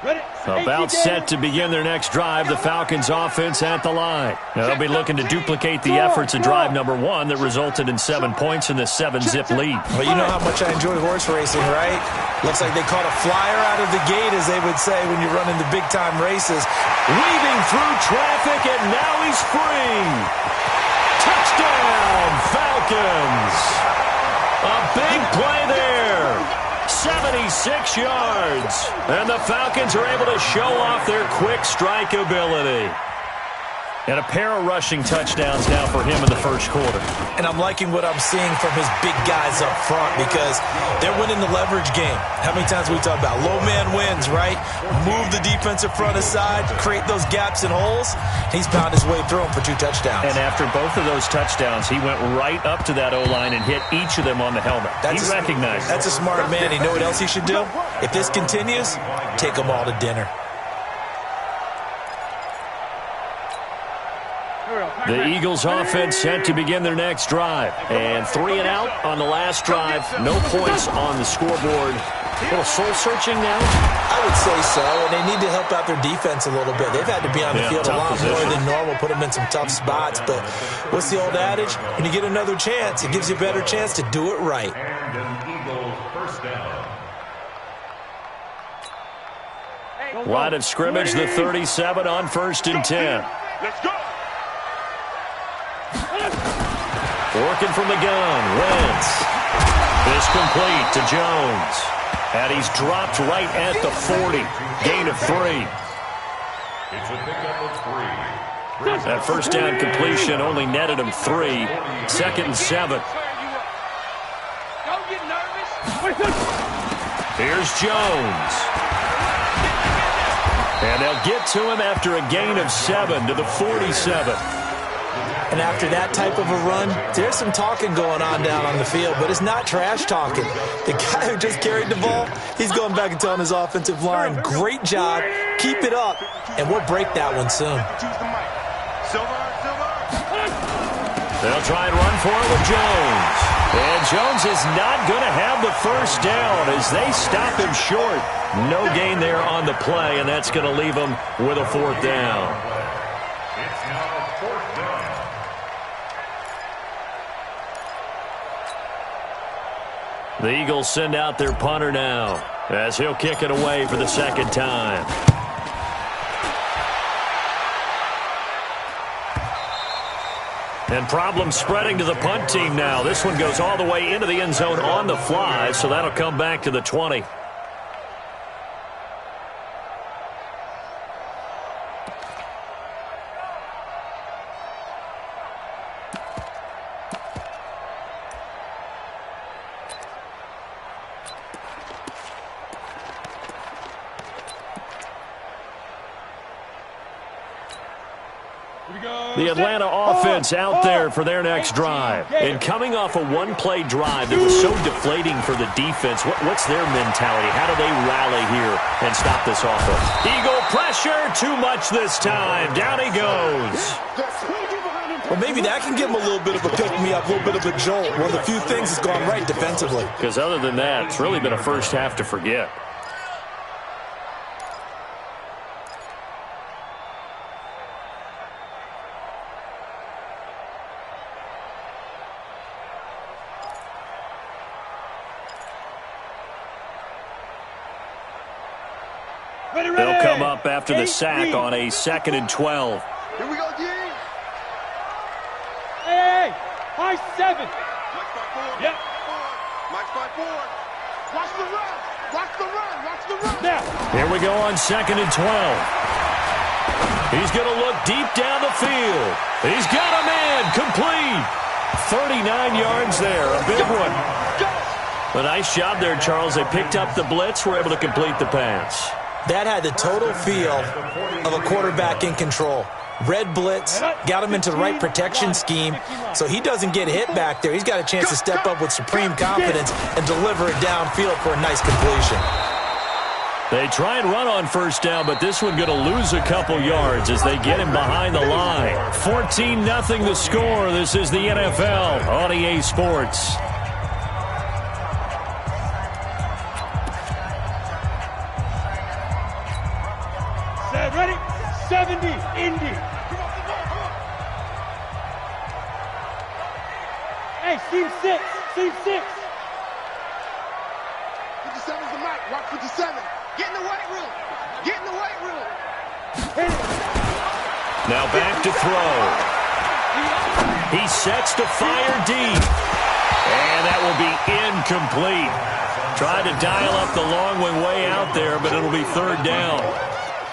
About set to begin their next drive, the Falcons offense at the line. They'll be looking to duplicate the efforts of drive number 1 that resulted in 7 points in the 7-zip lead. Well, you know how much I enjoy horse racing, right? Looks like they caught a flyer out of the gate, as they would say when you're running the big-time races. Weaving through traffic, and now he's free. Touchdown, Falcons. A big play there. 76 yards. And the Falcons are able to show off their quick strike ability. And a pair of rushing touchdowns now for him in the first quarter. And I'm liking what I'm seeing from his big guys up front, because they're winning the leverage game. How many times we talk about low man wins, right? Move the defensive front aside, create those gaps and holes. He's pounded his way through them for 2 touchdowns. And after both of those touchdowns, he went right up to that O-line and hit each of them on the helmet. He recognized it. That's a smart man. You know what else he should do? If this continues, take them all to dinner. The Eagles offense set to begin their next drive. And 3 and out on the last drive. No points on the scoreboard. A little soul-searching now? I would say so, and they need to help out their defense a little bit. They've had to be on the field a lot more than normal, put them in some tough spots. But what's the old adage? When you get another chance, it gives you a better chance to do it right. Line of scrimmage, the 37 on 1st and 10. Let's go. Working from the gun, Wentz. Is complete to Jones. And he's dropped right at the 40. Gain of 3. It's a pickup of 3. That first down completion only netted him 3. 2nd and 7. Here's Jones. And they'll get to him after a gain of 7 to the 47. And after that type of a run, there's some talking going on down on the field, but it's not trash talking. The guy who just carried the ball, he's going back and telling his offensive line, great job, keep it up, and we'll break that one soon. They'll try and run for it with Jones. And Jones is not going to have the first down as they stop him short. No gain there on the play, and that's going to leave him with a 4th down. It's now 4th down. The Eagles send out their punter now as he'll kick it away for the 2nd time. And problems spreading to the punt team now. This one goes all the way into the end zone on the fly, so that'll come back to the 20. The Atlanta offense out there for their next drive. And coming off a 1-play drive that was so deflating for the defense, what's their mentality? How do they rally here and stop this offense? Eagle pressure, too much this time. Down he goes. Well, maybe that can give him a little bit of a pick-me-up, a little bit of a jolt. One of the few things that's gone right defensively. Because other than that, it's really been a first half to forget. They'll come up after the sack on a 2nd and 12. Here we go, D. Hey, high 7. Max by 4. Yep. Max by 4. Watch the run. Watch the run. Watch the run. Now. Here we go on 2nd and 12. He's going to look deep down the field. He's got a man complete. 39 yards there, a big one. A nice job there, Charles. They picked up the blitz, were able to complete the pass. That had the total feel of a quarterback in control. Red blitz, got him into the right protection scheme, so he doesn't get hit back there. He's got a chance to step up with supreme confidence and deliver it downfield for a nice completion. They try and run on first down, but this one going to lose a couple yards as they get him behind the line. 14-0 the score. This is the NFL on EA Sports. 70, Indy. Hey, seam 6, seam 6. 57's the mic. Watch 57. Get in the weight room. Get in the weight room. Now back to throw. He sets to fire deep. And that will be incomplete. Tried to dial up the long way out there, but it'll be third down.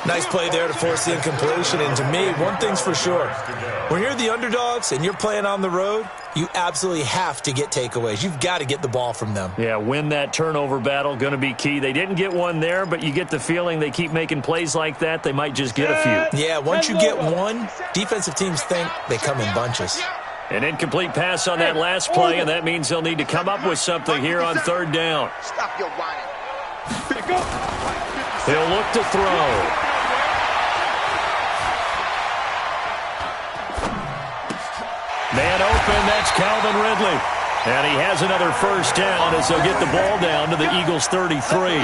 Nice play there to force the incompletion. And to me, one thing's for sure. When you're the underdogs and you're playing on the road, you absolutely have to get takeaways. You've got to get the ball from them. Yeah, win that turnover battle, going to be key. They didn't get one there, but you get the feeling they keep making plays like that, they might just get a few. Yeah, once you get one, defensive teams think they come in bunches. An incomplete pass on that last play, and that means they'll need to come up with something here on third down. Stop your whining. He'll look to throw. Man open, that's Calvin Ridley. And he has another first down as they'll get the ball down to the Eagles' 33.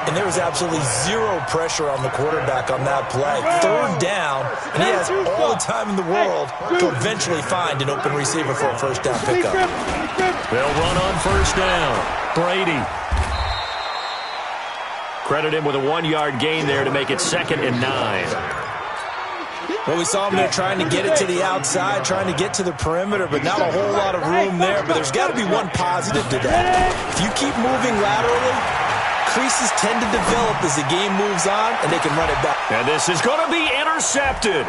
And there was absolutely zero pressure on the quarterback on that play. Third down, and he has all the time in the world to eventually find an open receiver for a first down pickup. They'll run on first down. Brady. Credit him with a 1-yard gain there to make it 2nd and 9. Well, we saw him there trying to get it to the outside, trying to get to the perimeter, but not a whole lot of room there. But there's got to be one positive to that. If you keep moving laterally, creases tend to develop as the game moves on, and they can run it back. And this is going to be intercepted.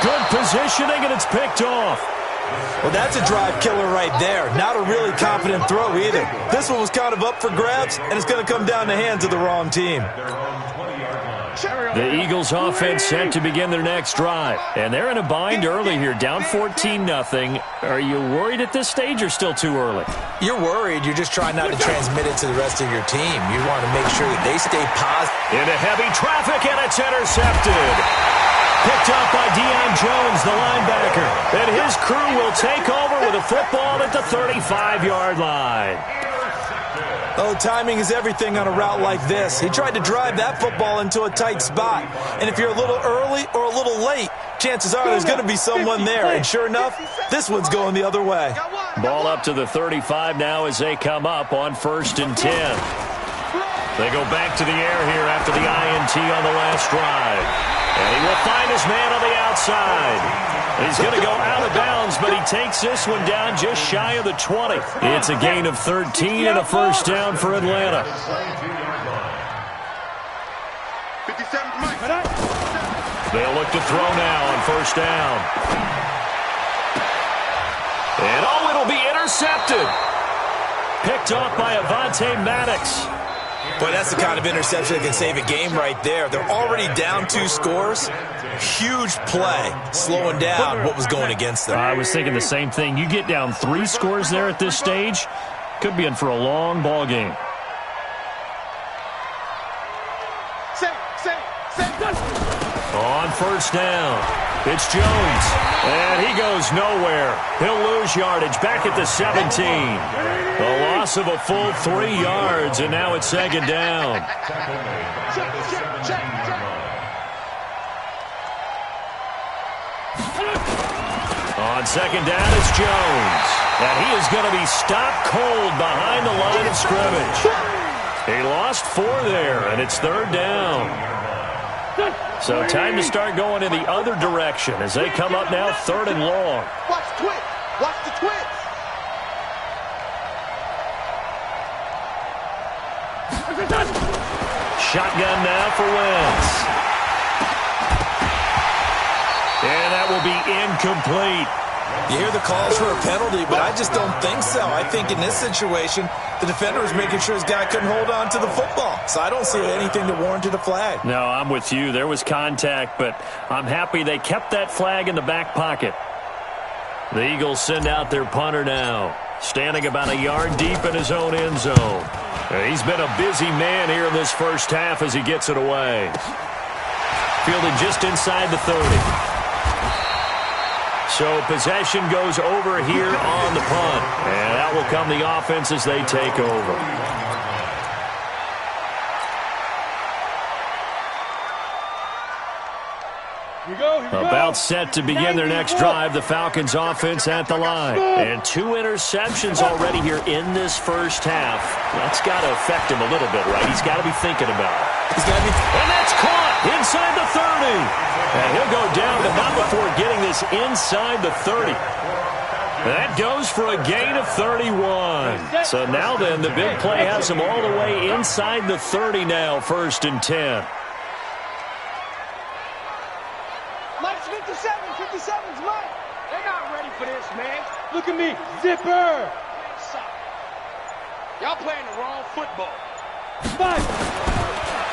Good positioning, and it's picked off. Well, that's a drive killer right there. Not a really confident throw either. This one was kind of up for grabs, and it's going to come down the hands of the wrong team. The Eagles offense set to begin their next drive. And they're in a bind early here, down 14-0. Are you worried at this stage or still too early? You're worried. You're just trying not to transmit it to the rest of your team. You want to make sure that they stay positive. Into heavy traffic, and it's intercepted. Picked up by Deion Jones, the linebacker. And his crew will take over with a football at the 35-yard line. Oh, timing is everything on a route like this. He tried to drive that football into a tight spot. And if you're a little early or a little late, chances are there's going to be someone there. And sure enough, this one's going the other way. Ball up to the 35 now as they come up on 1st and 10. They go back to the air here after the INT on the last drive. And he will find his man on the outside. He's going to go out of bounds, but he takes this one down just shy of the 20. It's a gain of 13 and a first down for Atlanta. 57's mic. They'll look to throw now on first down. And oh, it'll be intercepted. Picked off by Avonte Maddox. Boy, that's the kind of interception that can save a game right there. They're already down 2 scores. Huge play, slowing down what was going against them. I was thinking the same thing. You get down 3 scores there at this stage, could be in for a long ball game. On first down, it's Jones, and he goes nowhere. He'll lose yardage back at the 17. A loss of a full 3 yards, and now it's 2nd down. On 2nd down, it's Jones. And he is going to be stopped cold behind the line of scrimmage. He lost 4 there, and it's 3rd down. So time to start going in the other direction as they come up now 3rd and long. Watch twitch. Watch the twitch. Shotgun now for Wentz. And that will be incomplete. You hear the calls for a penalty, but I just don't think so. I think in this situation, the defender was making sure his guy couldn't hold on to the football. So I don't see anything that warranted a flag. No, I'm with you. There was contact, but I'm happy they kept that flag in the back pocket. The Eagles send out their punter now, standing about a yard deep in his own end zone. He's been a busy man here in this first half as he gets it away. Fielded just inside the 30. So possession goes over here on the punt. And that will come the offense as they take over. About set to begin their next drive, the Falcons offense at the line. And 2 interceptions already here in this first half. That's got to affect him a little bit, right? He's got to be thinking about it. And that's caught inside the 30. And he'll go down, but not before getting this inside the 30. That goes for a gain of 31. So now then, the big play has him all the way inside the 30 now, 1st and 10. Mike's 57's Mike. They're not ready for this, man. Look at me, zipper. Y'all playing the wrong football. 5.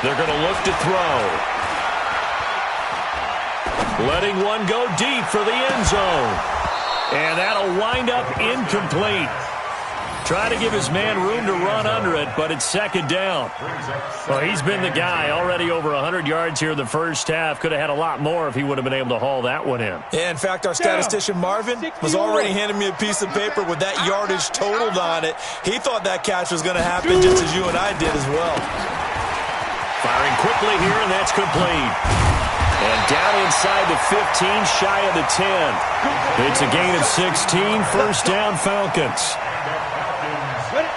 They're going to look to throw. Letting one go deep for the end zone. And that'll wind up incomplete. Try to give his man room to run under it, but it's 2nd down. Well, he's been the guy. Already over 100 yards here in the first half. Could have had a lot more if he would have been able to haul that one in. Yeah, in fact, our statistician Marvin was already handing me a piece of paper with that yardage totaled on it. He thought that catch was going to happen just as you and I did as well. Firing quickly here, and that's complete. And down inside the 15, shy of the 10. It's a gain of 16, 1st down Falcons.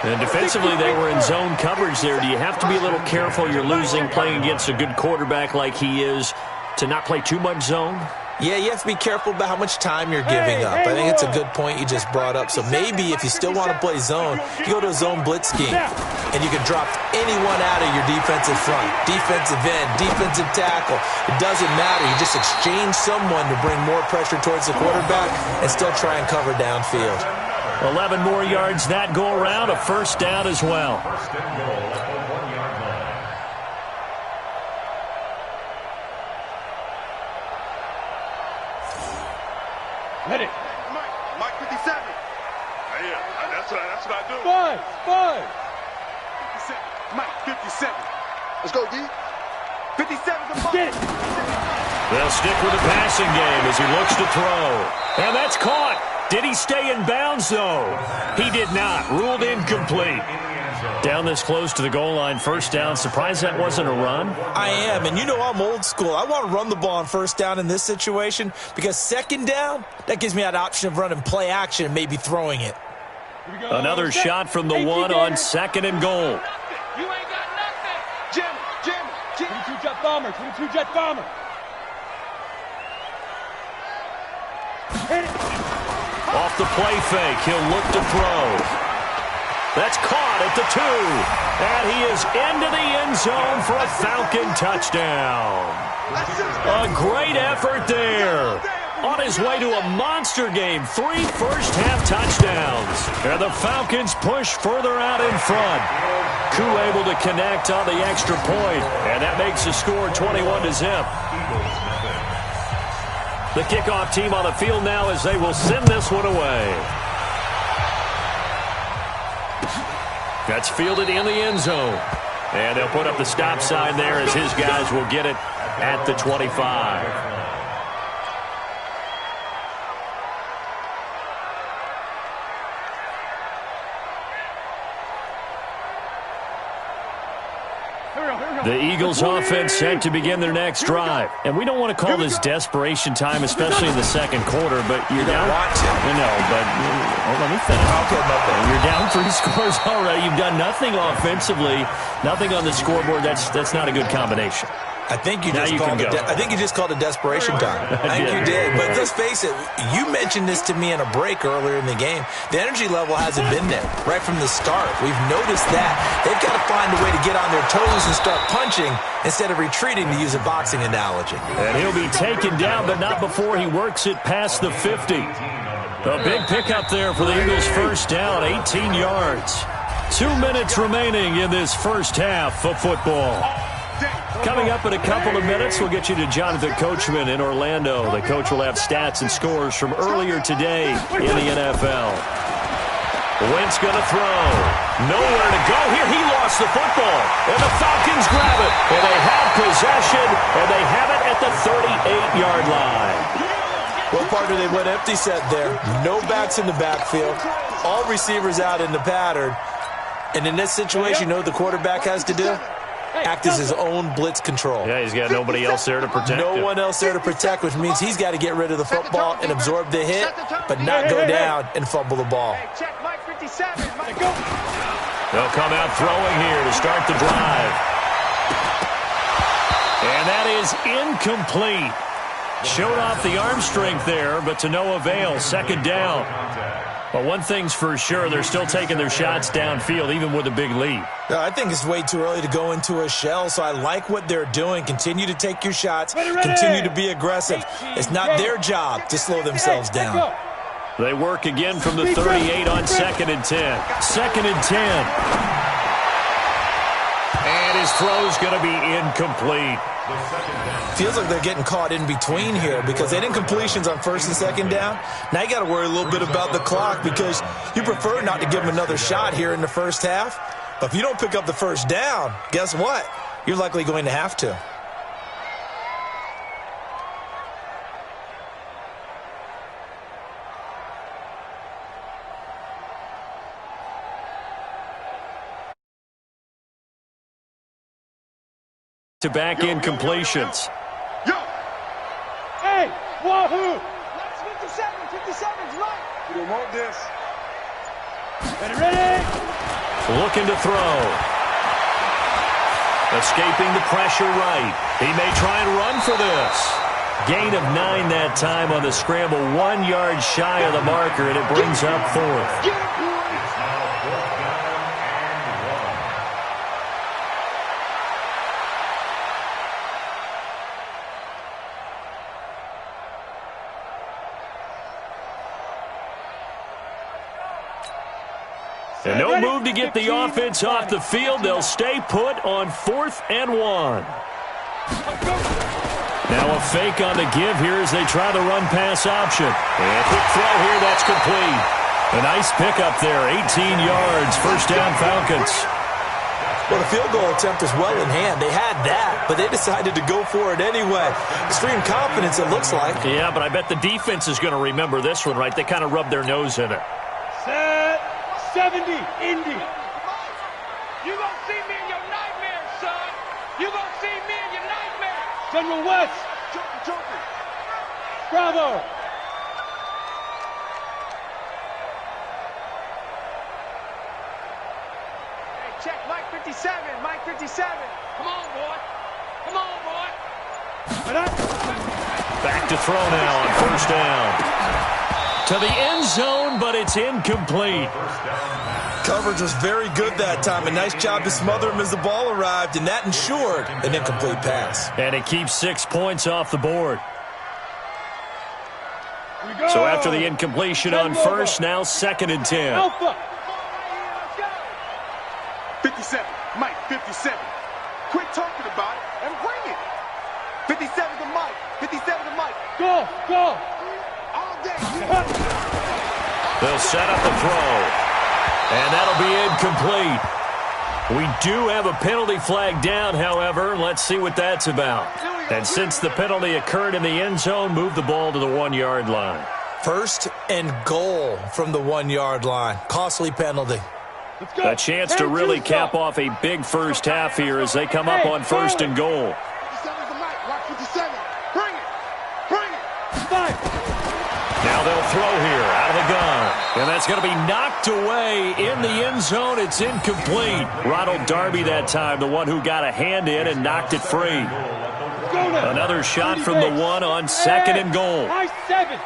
And defensively, they were in zone coverage there. Do you have to be a little careful? You're losing, playing against a good quarterback like he is, to not play too much zone? Yeah, you have to be careful about how much time you're giving up. I think it's a good point you just brought up. So maybe if you still want to play zone, you go to a zone blitz scheme. And you can drop anyone out of your defensive front. Defensive end, defensive tackle. It doesn't matter. You just exchange someone to bring more pressure towards the quarterback and still try and cover downfield. 11 more yards that go around, a 1st down as well. Ready. Mike 57. Yeah, that's what I do. 5. 57. Mike 57. Let's go, D. 57's a Get it. They'll stick with the passing game as he looks to throw. And that's caught. Did he stay in bounds, though? He did not. Ruled incomplete. Down this close to the goal line, 1st down. Surprised that wasn't a run? I am, and you know I'm old school. I want to run the ball on 1st down in this situation because 2nd down, that gives me that option of running play action and maybe throwing it. Another shot from the 1 on 2nd and goal. You ain't got nothing. Jim. 22 jet bomber. Hit it. Off the play fake, he'll look to throw. That's caught at the 2. And he is into the end zone for a Falcon touchdown. A great effort there. On his way to a monster game, 3 first-half touchdowns. And the Falcons push further out in front. Koo able to connect on the extra point, and that makes the score 21-0. The kickoff team on the field now as they will send this one away. That's fielded in the end zone. And they'll put up the stop sign there as his guys will get it at the 25. The Eagles offense set to begin their next drive. And we don't want to call this desperation time, especially in the 2nd quarter, but you're down. No, but let me finish. You're down 3 scores already. You've done nothing offensively, nothing on the scoreboard. That's not a good combination. I think you just called it desperation time. I think you did. But let's face it, you mentioned this to me in a break earlier in the game. The energy level hasn't been there right from the start. We've noticed that. They've got to find a way to get on their toes and start punching instead of retreating, to use a boxing analogy. And he'll be taken down, but not before he works it past the 50. A big pickup there for the Eagles' 1st down, 18 yards. 2 minutes remaining in this first half of football. Coming up in a couple of minutes, we'll get you to Jonathan Coachman in Orlando. The coach will have stats and scores from earlier today in the NFL. Wentz going to throw. Nowhere to go here. He lost the football. And the Falcons grab it. And they have possession. And they have it at the 38-yard line. What partner they went empty set there. No backs in the backfield. All receivers out in the pattern. And in this situation, you know what the quarterback has to do? act as his own blitz control. Yeah, he's got nobody else there to protect him. No one else there to protect, which means he's got to get rid of the football and absorb the hit, but not go down and fumble the ball. Check Mike 57. Mike, go. They'll come out throwing here to start the drive. And that is incomplete. Showed off the arm strength there, but to no avail. Second down. But one thing's for sure, they're still taking their shots downfield, even with a big lead. I think it's way too early to go into a shell, so I like what they're doing. Continue to take your shots. Continue to be aggressive. It's not their job to slow themselves down. They work again from the 38 on 2nd and 10. 2nd and 10. And his throw's going to be incomplete. Feels like they're getting caught in between here because they didn't completions on 1st and 2nd down. Now you got to worry a little bit about the clock because you prefer not to give them another shot here in the first half. But if you don't pick up the first down, guess what? You're likely going to have to. To back in completions. Hey, wahoo! That's 57. 57's right. You don't want this. Ready? Looking to throw. Escaping the pressure right. He may try and run for this. Gain of 9 that time on the scramble. 1 yard shy of the marker, and it brings up 4th. Get it, boys! And no move to get the offense off the field. They'll stay put on 4th and 1. Now a fake on the give here as they try the run-pass option. And quick throw here, that's complete. A nice pickup there, 18 yards, first down Falcons. Well, the field goal attempt is well in hand. They had that, but they decided to go for it anyway. Extreme confidence, it looks like. Yeah, but I bet the defense is going to remember this one, right? They kind of rubbed their nose in it. Set 70, Indy. You gonna see me in your nightmares, son. You gonna see me in your nightmares. General West. Joker. Bravo. Hey, check Mike 57. Mike 57. Come on, boy. Come on, boy. Back to throw now on first down. To the end zone, but it's incomplete. Coverage was very good that time. A nice job to smother him as the ball arrived, and that ensured an incomplete pass. And it keeps 6 points off the board. So after the incompletion on first, now 2nd and 10. Alpha. 57. Mike, 57. Quit talking about it and bring it. 57 to Mike. 57 to Mike. Go. All day. They'll set up the throw. And that'll be incomplete. We do have a penalty flag down, however. Let's see what that's about. And since the penalty occurred in the end zone, move the ball to the 1 yard line. 1st and goal from the 1 yard line. Costly penalty. A chance to really cap off a big first half here as they come up on 1st and goal. 57 to Mike. Rock 57. Bring it. Bring it. 5. Now they'll throw here out of the gun. And that's going to be knocked away in the end zone. It's incomplete. Ronald Darby that time, the one who got a hand in and knocked it free. Another shot from the 1 on 2nd and goal. Nice 7.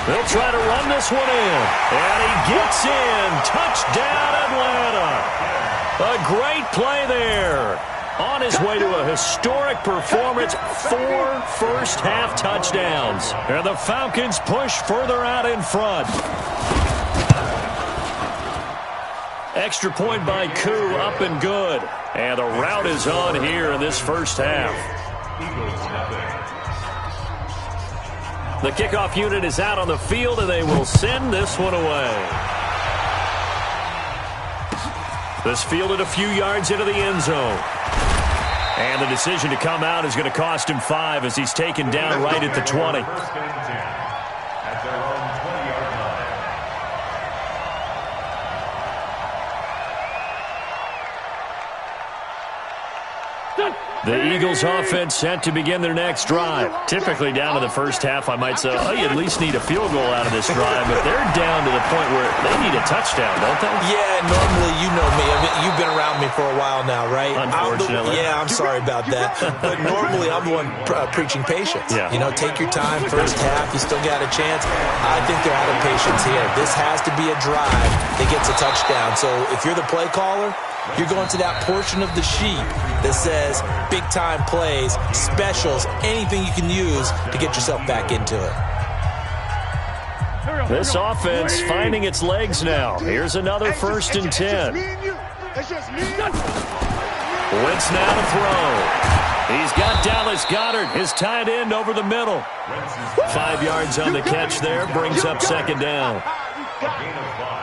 They'll try to run this one in. And he gets in. Touchdown, Atlanta. A great play there. On his way to a historic performance, 4 first-half touchdowns. And the Falcons push further out in front. Extra point by Koo, up and good. And the rout is on here in this first half. The kickoff unit is out on the field, and they will send this one away. This fielded a few yards into the end zone. And the decision to come out is going to cost him 5 as he's taken down right at the 20. The Eagles offense set to begin their next drive. Typically down to the first half, I might say, oh, you at least need a field goal out of this drive, but they're down to the point where they need a touchdown, don't they? Yeah, normally, you know me. I mean, you've been around me for a while now, right? Unfortunately. I'm sorry about that. But normally, I'm the one preaching patience. Yeah. You know, take your time. First half, you still got a chance. I think they're out of patience here. This has to be a drive that gets a touchdown. So if you're the play caller, you're going to that portion of the sheet that says big-time plays, specials, anything you can use to get yourself back into it. This offense finding its legs now. Here's another 1st and 10. Wentz now to throw. He's got Dallas Goedert, his tight end, over the middle. 5 yards on the catch there, brings up 2nd down.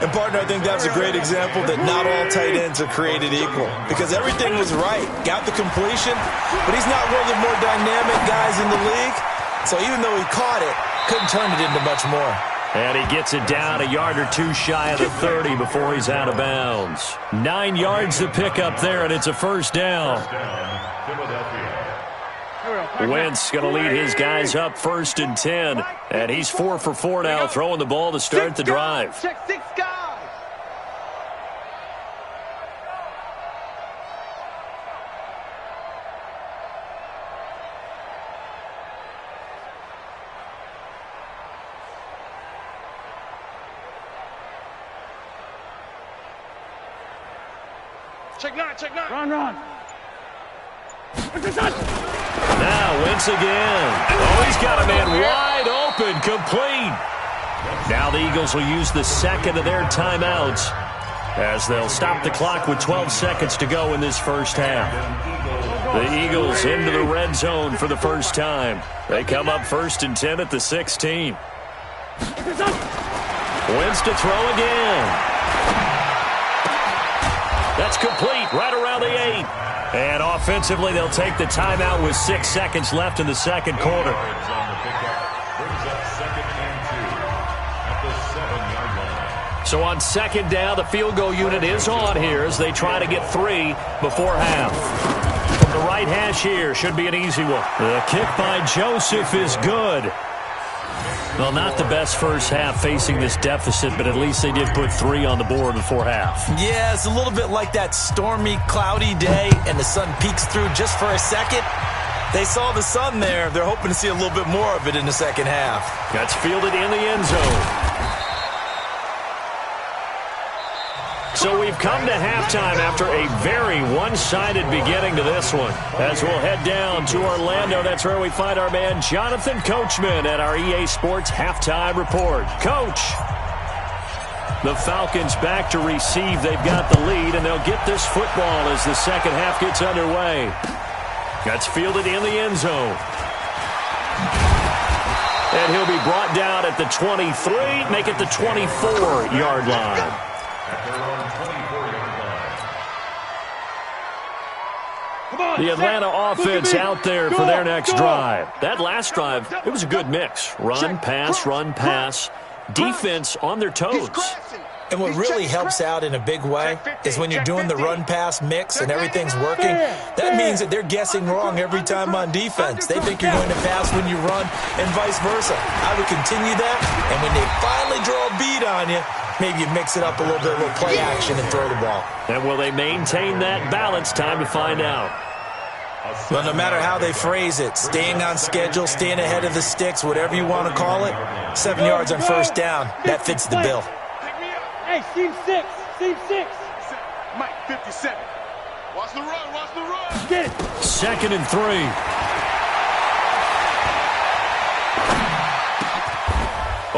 And, partner, I think that's a great example that not all tight ends are created equal because everything was right. Got the completion, but he's not one of the more dynamic guys in the league. So even though he caught it, couldn't turn it into much more. And he gets it down a yard or two shy of the 30 before he's out of bounds. 9 yards to pick up there, and it's a 1st down. Wentz going to lead his guys up 1st and 10. And he's 4 for 4 now, throwing the ball to start the drive. Check 6 guys. Check 9, check 9. Run. Now Wentz again. Oh, he's got a man wide open, complete. Now the Eagles will use the 2nd of their timeouts as they'll stop the clock with 12 seconds to go in this first half. The Eagles into the red zone for the first time. They come up 1st and 10 at the 16. Wentz to throw again. That's complete right around the 8. And offensively, they'll take the timeout with 6 seconds left in the second quarter. So on 2nd down, the field goal unit is on here as they try to get 3 before half. From the right hash here, should be an easy one. The kick by Joseph is good. Well, not the best first half facing this deficit, but at least they did put 3 on the board before half. Yeah, it's a little bit like that stormy, cloudy day, and the sun peeks through just for a second. They saw the sun there. They're hoping to see a little bit more of it in the second half. That's fielded in the end zone. So we've come to halftime after a very one-sided beginning to this one. As we'll head down to Orlando, that's where we find our man Jonathan Coachman at our EA Sports Halftime Report. Coach, the Falcons back to receive. They've got the lead, and they'll get this football as the second half gets underway. That's fielded in the end zone. And he'll be brought down at the 23, make it the 24-yard line. The Atlanta offense out there for their next drive. That last drive, it was a good mix. Run, pass. Defense on their toes. And what really helps out in a big way is when you're doing the run-pass mix and everything's working, that means that they're guessing wrong every time on defense. They think you're going to pass when you run and vice versa. I would continue that, and when they finally draw a bead on you, maybe you mix it up a little bit, a little play action and throw the ball. And will they maintain that balance? Time to find out. Well, no matter how they phrase it, staying on schedule, staying ahead of the sticks, whatever you want to call it, 7 yards on first down, that fits the bill. Hey, seam 6. Mike, 57. Watch the run. Get it. 2nd and 3.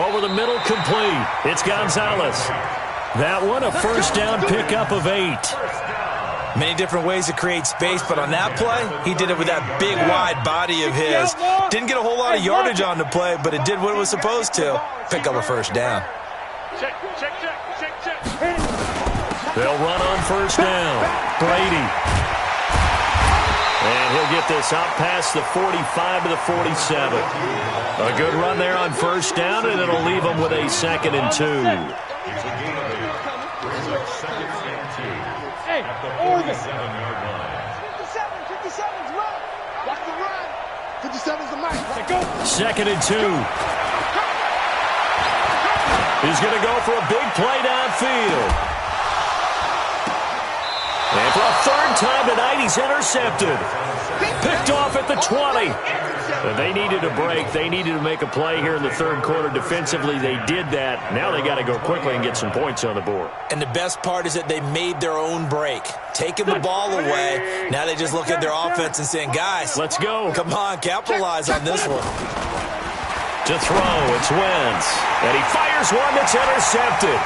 Over the middle, complete. It's Gonzalez. That one, a first down pickup of 8. Many different ways to create space, but on that play, he did it with that big, wide body of his. Didn't get a whole lot of yardage on the play, but it did what it was supposed to. Pick up a first down. Check. They'll run on first down. Brady. And he'll get this out past the 45 to the 47. A good run there on first down, and it'll leave them with a 2nd and 2. Hey, Oregon. 57. 57's the mic. Second and 2. He's going to go for a big play downfield. And for a third time tonight, he's intercepted. Picked off at the 20. They needed a break. They needed to make a play here in the third quarter defensively. They did that. Now they got to go quickly and get some points on the board. And the best part is that they made their own break. Taking the ball away. Now they just look at their offense and saying, guys, let's go. Come on, capitalize on this one. To throw, it's Wentz. And he fires one that's intercepted.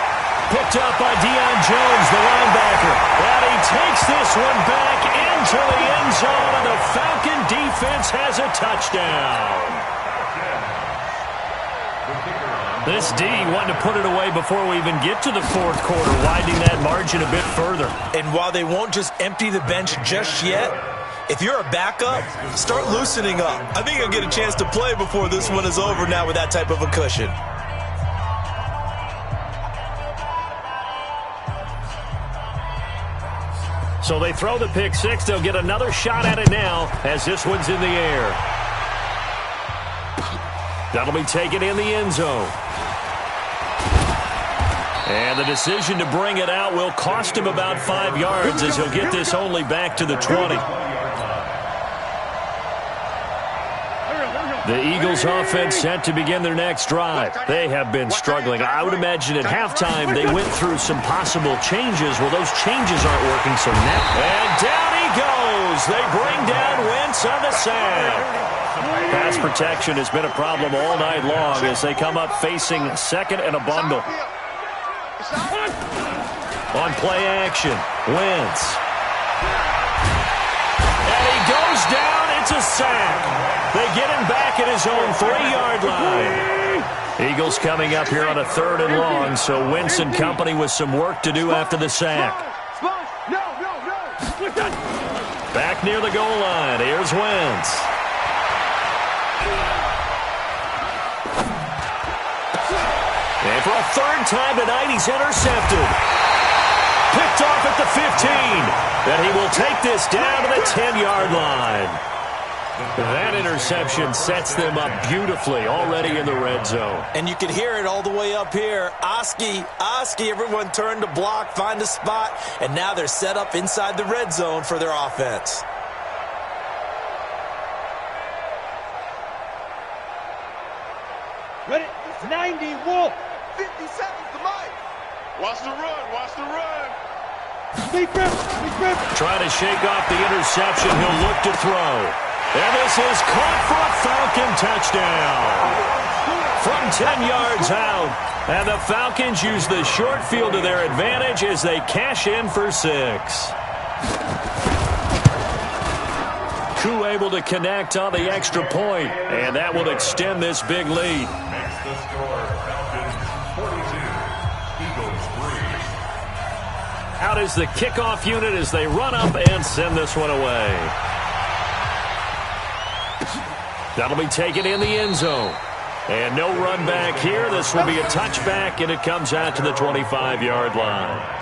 Picked up by Deion Jones, the linebacker. And he takes this one back into the end zone, and the Falcon defense has a touchdown. This D wanted to put it away before we even get to the fourth quarter, widening that margin a bit further. And while they won't just empty the bench just yet, if you're a backup, start loosening up. I think you'll get a chance to play before this one is over now with that type of a cushion. So they throw the pick six. They'll get another shot at it now as this one's in the air. That'll be taken in the end zone. And the decision to bring it out will cost him about 5 yards as he'll get this only back to the 20. The Eagles offense set to begin their next drive. They have been struggling. I would imagine at halftime they went through some possible changes. Well, those changes aren't working, so now. And down he goes. They bring down Wentz on the sack. Pass protection has been a problem all night long as they come up facing second and a bundle. On play action, Wentz. And he goes down. It's a sack. They get him back at his own 3-yard line. Eagles coming up here on a third and long, so Wentz and company with some work to do after the sack. Back near the goal line. Here's Wentz. And for a third time tonight, he's intercepted. Picked off at the 15. Then he will take this down to the 10-yard line. That interception sets them up beautifully already in the red zone. And you can hear it all the way up here. Oski, everyone turned to block, find a spot, and now they're set up inside the red zone for their offense. Ready? 90, Wolf. 57's the mic. Watch the run. Big rip. Trying to shake off the interception. He'll look to throw. And this is caught for a Falcon touchdown. From 10 yards out. And the Falcons use the short field to their advantage as they cash in for 6. Koo able to connect on the extra point, and that will extend this big lead. Makes the score Falcons 42, Eagles 3. Out is the kickoff unit as they run up and send this one away. That'll be taken in the end zone. And no run back here. This will be a touchback, and it comes out to the 25-yard line.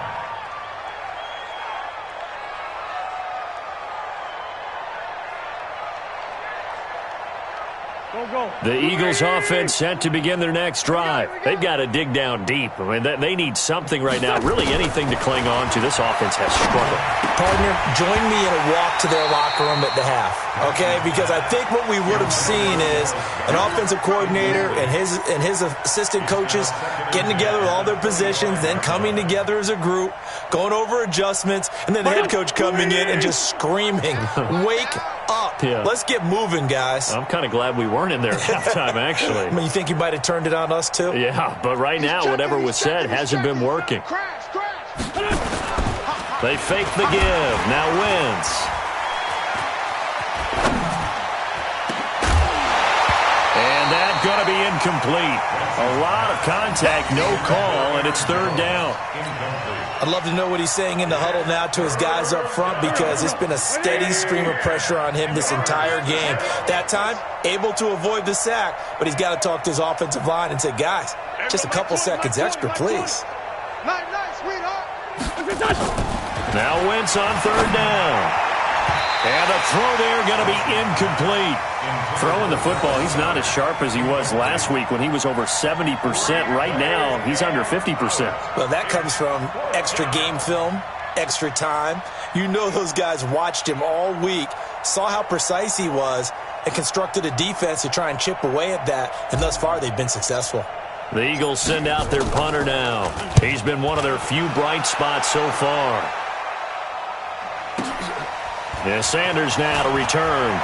The Eagles offense set to begin their next drive. They've got to dig down deep. I mean, they need something right now, really anything to cling on to. This offense has struggled. Partner, join me in a walk to their locker room at the half, okay? Because I think what we would have seen is an offensive coordinator and his assistant coaches getting together with all their positions, then coming together as a group, going over adjustments, and then the head coach coming in and just screaming, wake up. Yeah. Let's get moving, guys. I'm kind of glad we weren't in there at halftime, actually. I mean, you think you might have turned it on us, too? Yeah, but right now, whatever was said hasn't been working. They fake the give. Now Wentz. And that's going to be incomplete. A lot of contact, no call, and it's third down. I'd love to know what he's saying in the huddle now to his guys up front, because it's been a steady stream of pressure on him this entire game. That time, able to avoid the sack, but he's got to talk to his offensive line and say, guys, just a couple seconds extra, please. Nice, sweetheart. Now Wentz on third down. And the throw there going to be incomplete. Throwing the football, he's not as sharp as he was last week when he was over 70%. Right now, he's under 50%. Well, that comes from extra game film, extra time. You know those guys watched him all week, saw how precise he was, and constructed a defense to try and chip away at that, and thus far they've been successful. The Eagles send out their punter now. He's been one of their few bright spots so far. Yeah, Sanders now to return.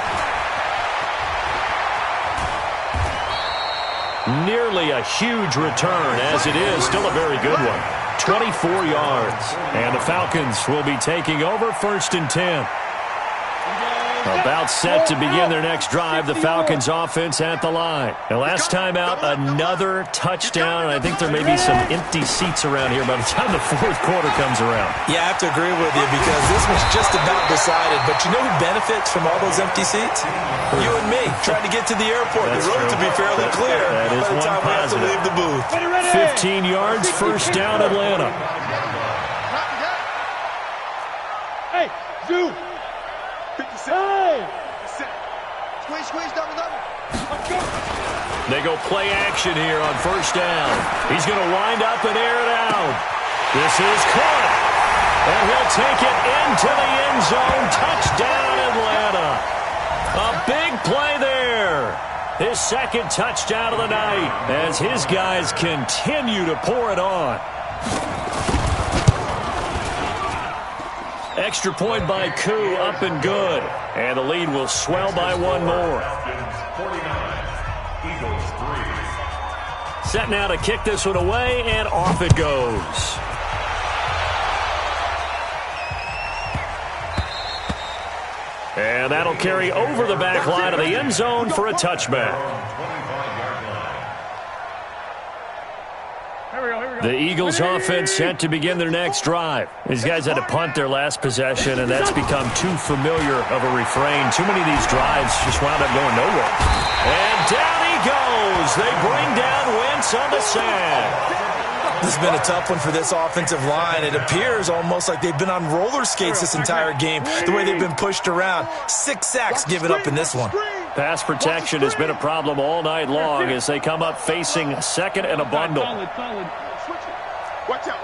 Nearly a huge return, as it is still a very good one. 24 yards. And the Falcons will be taking over 1st and 10. About set to begin their next drive, the Falcons offense at the line. And last time out, another touchdown. And I think there may be some empty seats around here by the time the 4th quarter comes around. Yeah, I have to agree with you because this was just about decided. But you know who benefits from all those empty seats? You and me, trying to get to the airport. That's the road true. to be fairly clear that is by the one time we have to positive. leave the booth. 15 yards, 1st down, Atlanta. Hey, Zoo. 57. Squeeze, double. They go play action here on 1st down. He's going to wind up and air it out. This is caught. And he'll take it into the end zone. Touchdown, Atlanta. A big play there. His 2nd touchdown of the night as his guys continue to pour it on. Extra point by Koo, up and good. And the lead will swell by one more. 49, Eagles 3. Set now to kick this one away, and off it goes. And that'll carry over the back line of the end zone for a touchback. The Eagles offense set to begin their next drive. These guys had to punt their last possession, and that's become too familiar of a refrain. Too many of these drives just wound up going nowhere. And down he goes. They bring down Wentz on the sack. This has been a tough one for this offensive line. It appears almost like they've been on roller skates this entire game, the way they've been pushed around. 6 sacks given up in this one. Pass protection has been a problem all night long as they come up facing 2nd and a bundle. Watch out.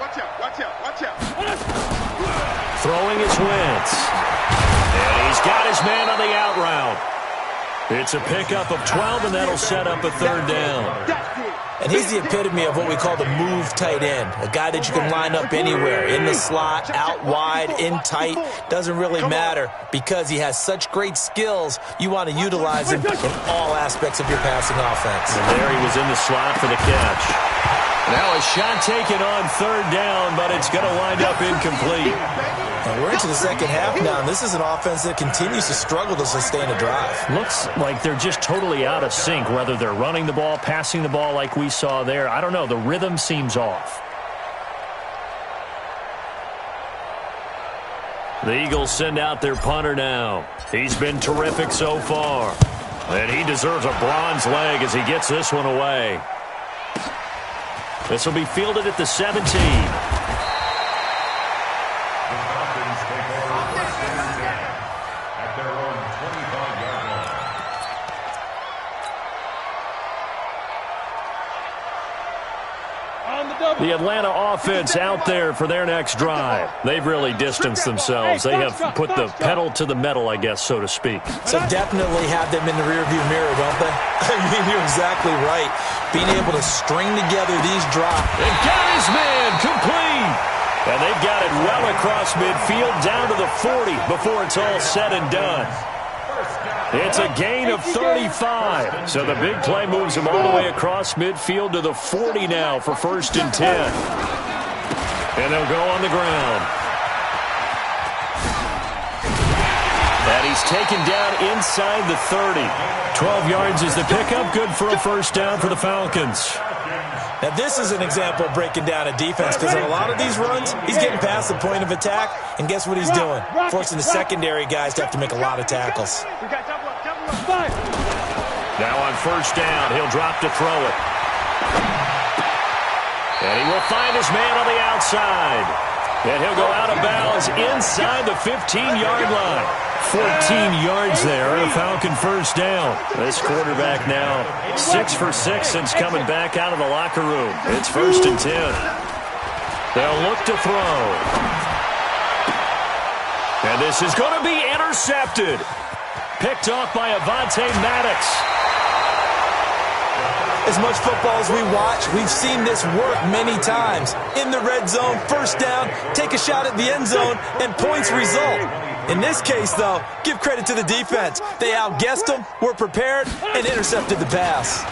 Throwing is Wentz. And he's got his man on the out route. It's a pickup of 12, and that'll set up a 3rd down. And he's the epitome of what we call the move tight end. A guy that you can line up anywhere, in the slot, out wide, in tight. Doesn't really matter because he has such great skills. You want to utilize him in all aspects of your passing offense. And there he was in the slot for the catch. Now a shot taken on 3rd down, but it's going to wind up incomplete. And we're into the 2nd half now, and this is an offense that continues to struggle to sustain a drive. Looks like they're just totally out of sync, whether they're running the ball, passing the ball like we saw there. I don't know. The rhythm seems off. The Eagles send out their punter now. He's been terrific so far. And he deserves a bronze leg as he gets this one away. This will be fielded at the 17. The Atlanta offense out there for their next drive. They've really distanced themselves. They have put the pedal to the metal, I guess, so to speak. So definitely have them in the rearview mirror, don't they? I mean, you're exactly right. Being able to string together these drops. And got his man complete. And they've got it well across midfield down to the 40 before it's all said and done. It's a gain of 35. So the big play moves them all the way across midfield to the 40 now for 1st and 10. And they'll go on the ground. And he's taken down inside the 30. 12 yards is the pickup. Good for a 1st down for the Falcons. Now, this is an example of breaking down a defense because in a lot of these runs, he's getting past the point of attack, and guess what he's doing? Forcing the secondary guys to have to make a lot of tackles. Now on 1st down, he'll drop to throw it. And he will find his man on the outside. And he'll go out of bounds inside the 15-yard line. 14 yards there, a Falcon first down. This quarterback now 6 for 6 since coming back out of the locker room. It's 1st and 10. They'll look to throw. And this is going to be intercepted. Picked off by Avonte Maddox. As much football as we watch, we've seen this work many times. In the red zone, first down, take a shot at the end zone, and points result. In this case, though, give credit to the defense. They outguessed them, were prepared, and intercepted the pass.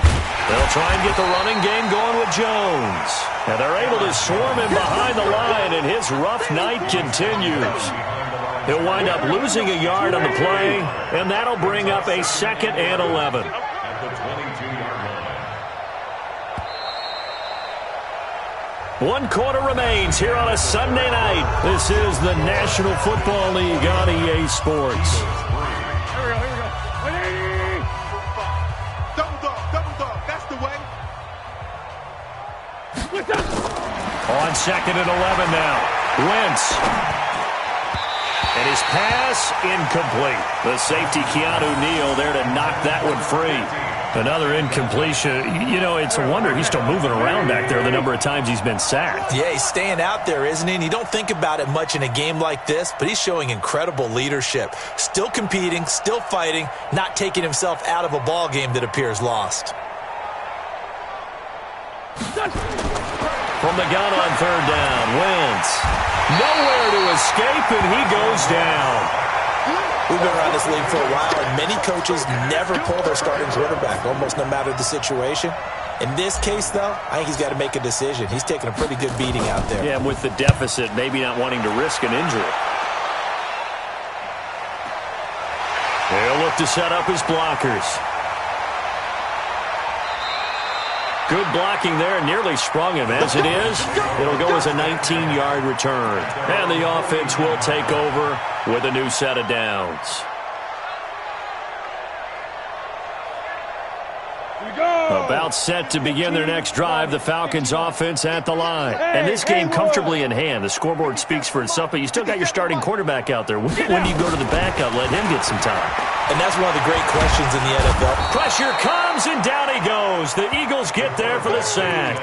They'll try and get the running game going with Jones. And they're able to swarm him behind the line, and his rough night continues. He'll wind up losing a yard on the play, and that'll bring up a 2nd and 11. At the 22-yard line. 1 quarter remains here on a Sunday night. This is the National Football League on EA Sports. Here we go. Double dog, that's the way. On 2nd and 11 now. Wentz. And his pass incomplete. The safety, Keanu Neal, there to knock that one free. Another incompletion. You know, it's a wonder he's still moving around back there the number of times he's been sacked. Yeah, he's staying out there, isn't he? And you don't think about it much in a game like this, but he's showing incredible leadership. Still competing, still fighting, not taking himself out of a ball game that appears lost. From the gun on 3rd down, Wentz. Nowhere to escape, and he goes down. We've been around this league for a while, and many coaches never pull their starting quarterback, almost no matter the situation. In this case, though, I think he's got to make a decision. He's taking a pretty good beating out there. Yeah, and with the deficit, maybe not wanting to risk an injury. They'll look to set up his blockers. Good blocking there, nearly sprung him. As it is, it'll go as a 19-yard return. And the offense will take over with a new set of downs. About set to begin their next drive, the Falcons offense at the line. And this game comfortably in hand. The scoreboard speaks for itself, but you still got your starting quarterback out there. When do you go to the backup, let him get some time? And that's one of the great questions in the NFL. Pressure comes, and down he goes. The Eagles get there for the sack.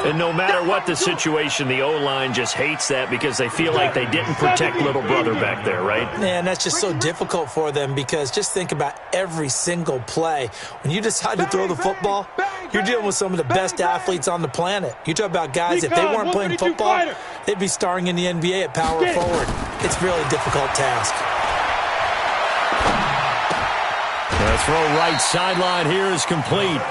And no matter what the situation, the O-line just hates that because they feel like they didn't protect little brother back there, right? Man, that's just so difficult for them because just think about every single play. When you decide to throw the football, you're dealing with some of the best athletes on the planet. You talk about guys, if they weren't playing football, they'd be starring in the NBA at power forward. It's really a difficult task. The throw right sideline here is complete.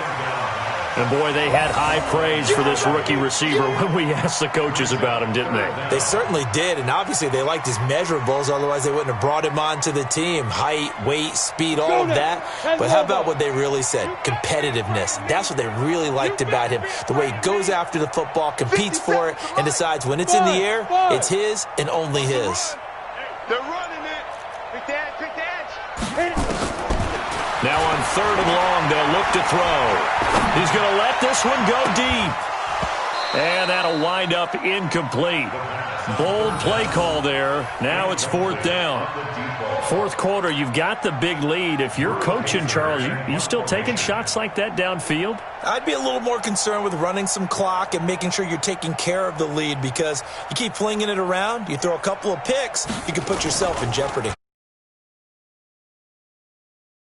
And, boy, they had high praise for this rookie receiver when we asked the coaches about him, didn't they? They certainly did, and obviously they liked his measurables. Otherwise, they wouldn't have brought him onto the team. Height, weight, speed, all of that. But how about what they really said? Competitiveness. That's what they really liked about him. The way he goes after the football, competes for it, and decides when it's in the air, it's his and only his. They're running it. Quick the edge. Now on 3rd and long, they'll look to throw. He's going to let this one go deep. And that'll wind up incomplete. Bold play call there. Now it's 4th down. 4th quarter, you've got the big lead. If you're coaching, Charles, you still taking shots like that downfield? I'd be a little more concerned with running some clock and making sure you're taking care of the lead because you keep flinging it around, you throw a couple of picks, you can put yourself in jeopardy.